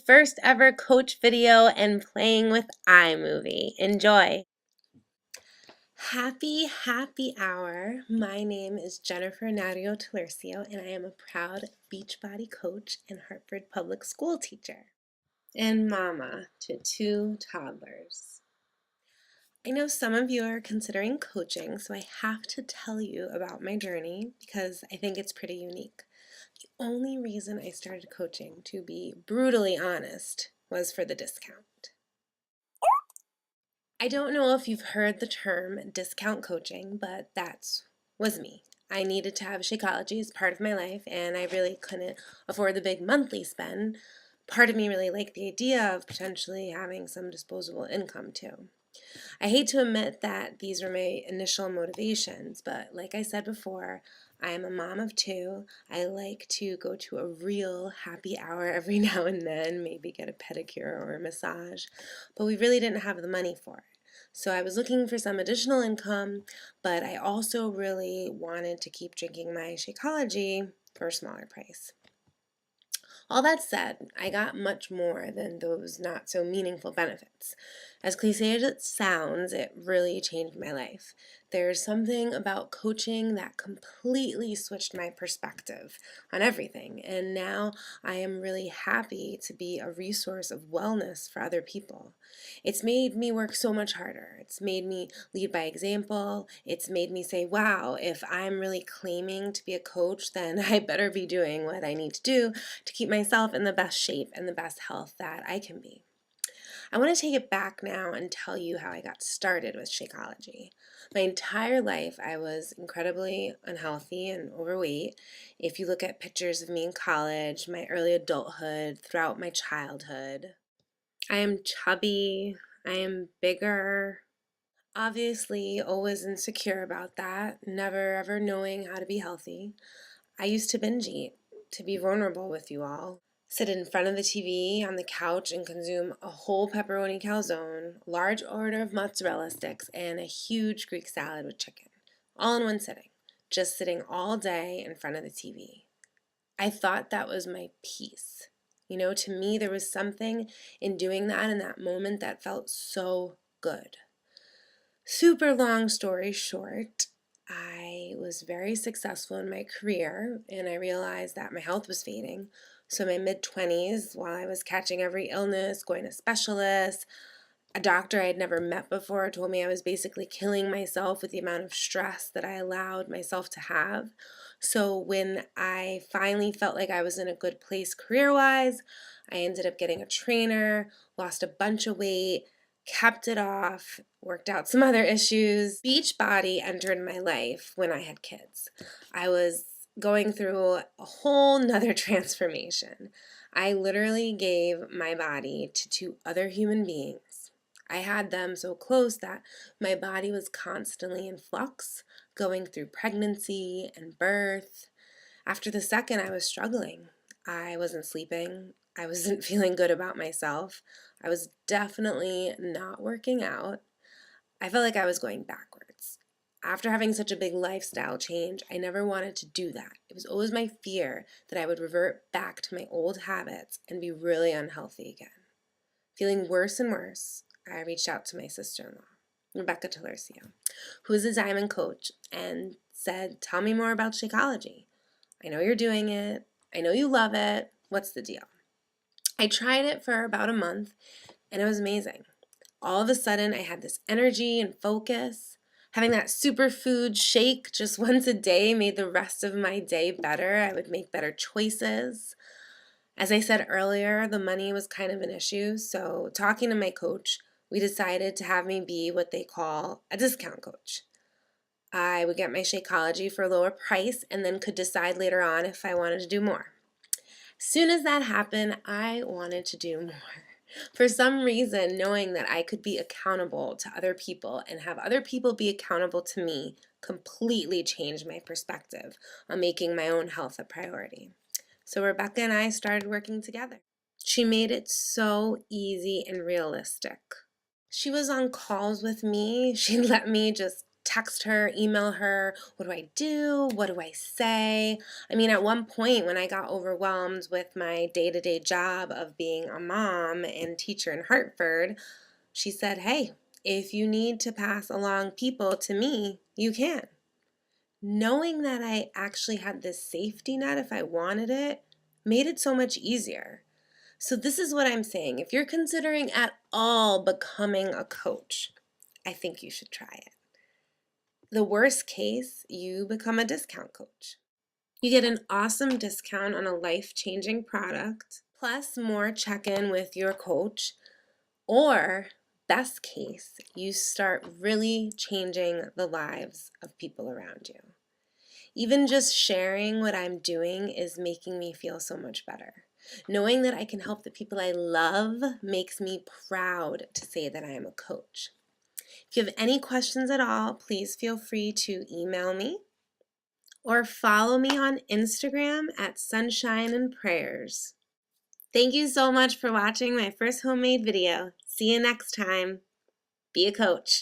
first ever coach video and playing with iMovie. Enjoy! Happy hour. My name is Jennifer Nadio Talercio, and I am a proud Beachbody coach and Hartford public school teacher, and mama to 2 toddlers. I know some of you are considering coaching, so I have to tell you about my journey because I think it's pretty unique. The only reason I started coaching, to be brutally honest, was for the discount. I don't know if you've heard the term discount coaching, but that was me. I needed to have Shakeology as part of my life, and I really couldn't afford the big monthly spend. Part of me really liked the idea of potentially having some disposable income too. I hate to admit that these were my initial motivations, but like I said before, I am a mom of 2. I like to go to a real happy hour every now and then, maybe get a pedicure or a massage, but we really didn't have the money for it. So I was looking for some additional income, but I also really wanted to keep drinking my Shakeology for a smaller price. All that said, I got much more than those not so meaningful benefits. As cliche as it sounds, it really changed my life. There's something about coaching that completely switched my perspective on everything, and now I am really happy to be a resource of wellness for other people. It's made me work so much harder. It's made me lead by example. It's made me say, wow, if I'm really claiming to be a coach, then I better be doing what I need to do to keep myself in the best shape and the best health that I can be. I want to take it back now and tell you how I got started with Shakeology. My entire life, I was incredibly unhealthy and overweight. If you look at pictures of me in college, my early adulthood, throughout my childhood, I am chubby, I am bigger. Obviously, always insecure about that, never ever knowing how to be healthy. I used to binge eat, to be vulnerable with you all. Sit in front of the TV on the couch and consume a whole pepperoni calzone, a large order of mozzarella sticks, and a huge Greek salad with chicken, all in one sitting, just sitting all day in front of the TV. I thought that was my peace. To me, there was something in doing that in that moment that felt so good. Super long story short, I was very successful in my career, and I realized that my health was fading. So my mid-20s, while I was catching every illness, going to specialists, a doctor I had never met before told me I was basically killing myself with the amount of stress that I allowed myself to have. So when I finally felt like I was in a good place career-wise, I ended up getting a trainer, lost a bunch of weight, kept it off, worked out some other issues. Beachbody entered my life when I had kids. I was going through a whole nother transformation. I literally gave my body to 2 other human beings. I had them so close that my body was constantly in flux, going through pregnancy and birth. After the second, I was struggling. I wasn't sleeping. I wasn't feeling good about myself. I was definitely not working out. I felt like I was going backwards. After having such a big lifestyle change, I never wanted to do that. It was always my fear that I would revert back to my old habits and be really unhealthy again. Feeling worse and worse, I reached out to my sister-in-law, Rebecca Talercio, who is a diamond coach, and said, tell me more about Shakeology. I know you're doing it. I know you love it. What's the deal? I tried it for about a month, and it was amazing. All of a sudden, I had this energy and focus. Having that superfood shake just once a day made the rest of my day better. I would make better choices. As I said earlier, the money was kind of an issue, so talking to my coach, we decided to have me be what they call a discount coach. I would get my Shakeology for a lower price and then could decide later on if I wanted to do more. As soon as that happened, I wanted to do more. For some reason, knowing that I could be accountable to other people and have other people be accountable to me completely changed my perspective on making my own health a priority. So Rebecca and I started working together. She made it so easy and realistic. She was on calls with me. She let me just text her, email her, what do I do? What do I say? I mean, at one point when I got overwhelmed with my day-to-day job of being a mom and teacher in Hartford, she said, hey, if you need to pass along people to me, you can. Knowing that I actually had this safety net if I wanted it made it so much easier. So this is what I'm saying. If you're considering at all becoming a coach, I think you should try it. The worst case, you become a discount coach. You get an awesome discount on a life-changing product, plus more check-in with your coach, or best case, you start really changing the lives of people around you. Even just sharing what I'm doing is making me feel so much better. Knowing that I can help the people I love makes me proud to say that I am a coach. If you have any questions at all, please feel free to email me or follow me on Instagram at Sunshine and Prayers. Thank you so much for watching my first homemade video. See you next time. Be a coach.